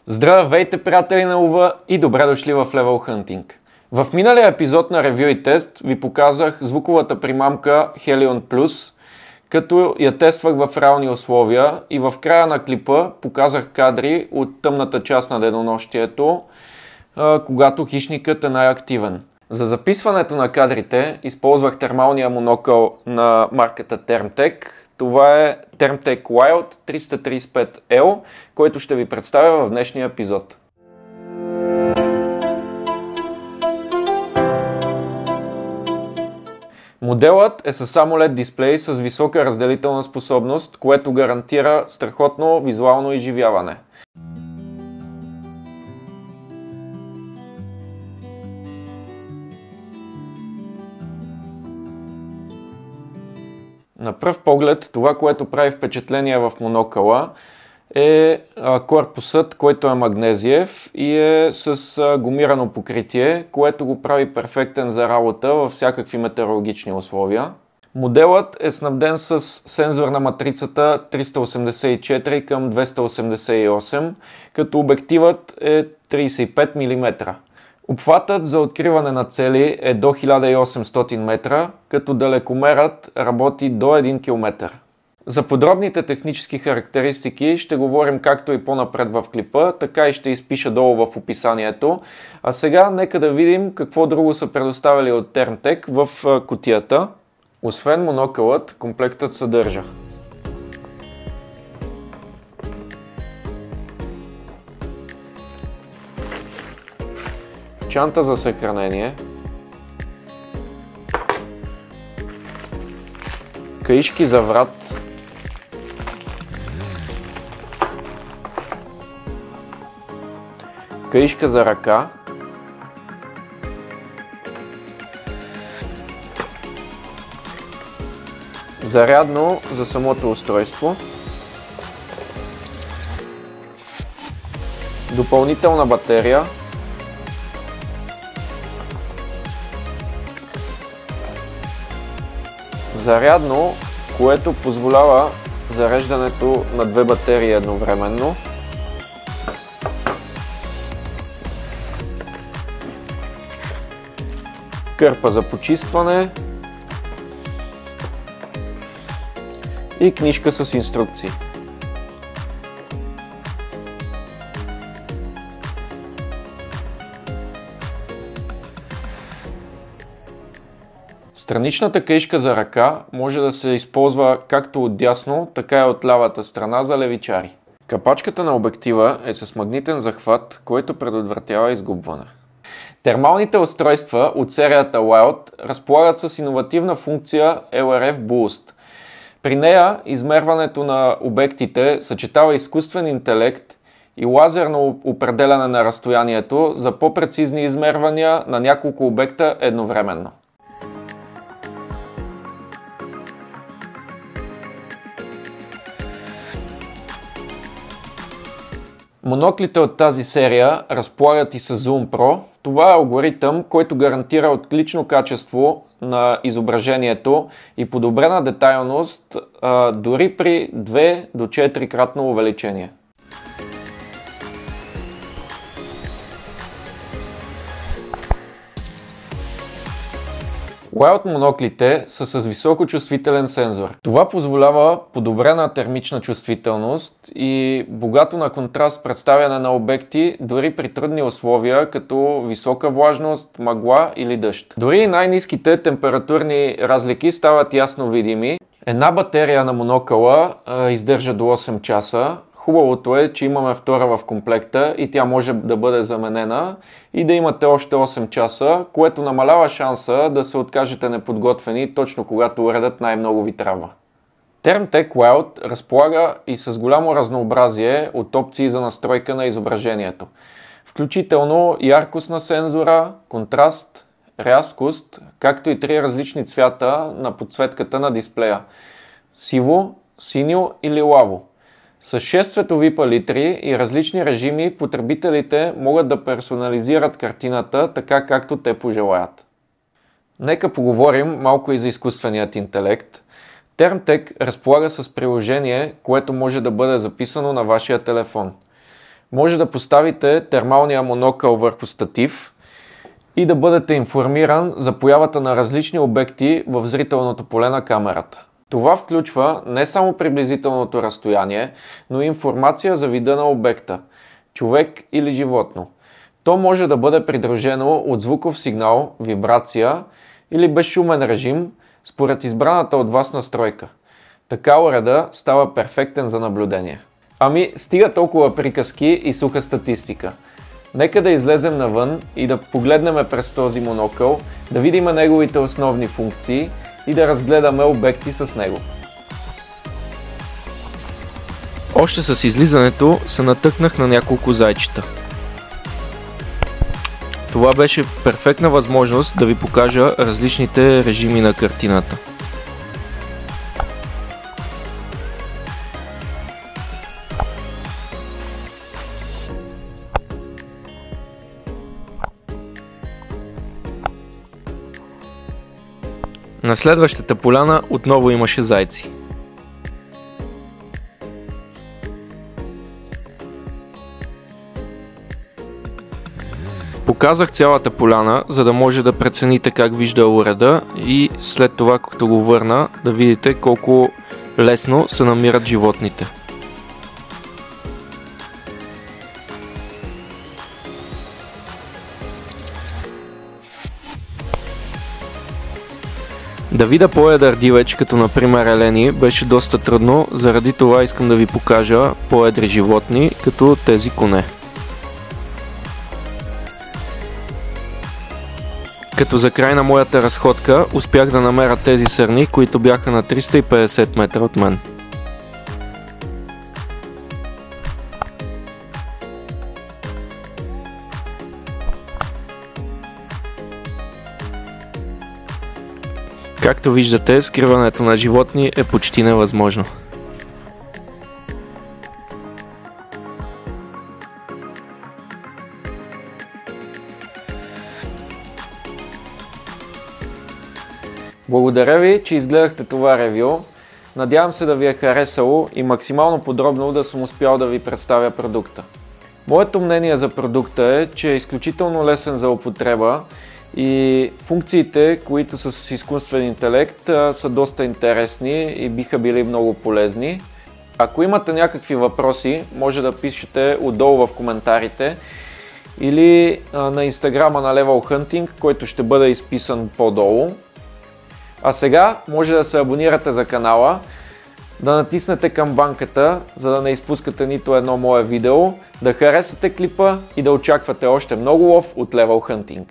Здравейте, приятели на лова и добре дошли в Level Hunting. В миналия епизод на Review и тест ви показах звуковата примамка Helion Plus, като я тествах в реални условия и в края на клипа показах кадри от тъмната част на денонощието, когато хищникът е най-активен. За записването на кадрите използвах термалния монокъл на марката Thermtec. Това е Thermtec Wild 335L, който ще ви представя в днешния епизод. Моделът е с AMOLED дисплей с висока разделителна способност, което гарантира страхотно визуално изживяване. На пръв поглед това, което прави впечатление в монокъла е корпусът, който е магнезиев и е с гумирано покритие, което го прави перфектен за работа във всякакви метеорологични условия. Моделът е снабден с сензор на матрицата 384 към 288, като обективът е 35 мм. Обхватът за откриване на цели е до 1800 метра, като далекомерът работи до 1 км. За подробните технически характеристики ще говорим както и по-напред в клипа, така и ще изпиша долу в описанието. А сега нека да видим какво друго са предоставили от Thermtec в кутията. Освен монокълът, комплектът съдържа чанта за съхранение, каишки за врат, каишка за ръка, зарядно за самото устройство, допълнителна батерия, зарядно, което позволява зареждането на две батерии едновременно, кърпа за почистване и книжка с инструкции. Страничната каишка за ръка може да се използва както от дясно, така и от лявата страна за левичари. Капачката на обектива е с магнитен захват, който предотвратява изгубване. Термалните устройства от серията Wild разполагат с иновативна функция LRF Boost. При нея измерването на обектите съчетава изкуствен интелект и лазерно определяне на разстоянието за по-прецизни измервания на няколко обекта едновременно. Моноклите от тази серия разполагат и с Zoom Pro. Това е алгоритъм, който гарантира отлично качество на изображението и подобрена детайлност дори при 2 до 4 кратно увеличение. Wild моноклите са с високочувствителен сензор. Това позволява подобрена термична чувствителност и богато на контраст представяне на обекти дори при трудни условия, като висока влажност, мъгла или дъжд. Дори най-ниските температурни разлики стават ясно видими. Една батерия на монокъла издържа до 8 часа. Хубавото е, че имаме втора в комплекта и тя може да бъде заменена и да имате още 8 часа, което намалява шанса да се откажете неподготвени точно когато уредът най-много ви трябва. Thermtec Wild разполага и с голямо разнообразие от опции за настройка на изображението, включително яркост на сензора, контраст, рязкост, както и 3 различни цвята на подсветката на дисплея – сиво, синьо или лаво. С 6 цветови палитри и различни режими потребителите могат да персонализират картината така както те пожелаят. Нека поговорим малко и за изкуственият интелект. ThermTech разполага с приложение, което може да бъде записано на вашия телефон. Може да поставите термалния монокъл върху статив и да бъдете информиран за появата на различни обекти в зрителното поле на камерата. Това включва не само приблизителното разстояние, но и информация за вида на обекта – човек или животно. То може да бъде придружено от звуков сигнал, вибрация или безшумен режим според избраната от вас настройка. Така уреда става перфектен за наблюдение. Ами, стига толкова приказки и суха статистика. Нека да излезем навън и да погледнем през този монокъл, да видим неговите основни функции и да разгледаме обекти с него. Още с излизането се натъкнах на няколко зайчета. Това беше перфектна възможност да ви покажа различните режими на картината. На следващата поляна отново имаше зайци. Показах цялата поляна, за да може да прецените как вижда уреда и след това, като го върна, да видите колко лесно се намират животните. Да видя по-едър дивеч, като например елени, беше доста трудно, заради това искам да ви покажа по-едри животни, като тези коне. Като за край на моята разходка успях да намеря тези сърни, които бяха на 350 метра от мен. Както виждате, скриването на животни е почти невъзможно. Благодаря ви, че изгледахте това ревю. Надявам се да ви е харесало и максимално подробно да съм успял да ви представя продукта. Моето мнение за продукта е, че е изключително лесен за употреба и функциите, които са с изкуствен интелект, са доста интересни и биха били много полезни. Ако имате някакви въпроси, може да пишете отдолу в коментарите или на инстаграма на Level Hunting, който ще бъде изписан по-долу. А сега може да се абонирате за канала, да натиснете камбанката, за да не изпускате нито едно мое видео, да харесате клипа и да очаквате още много лов от Level Hunting.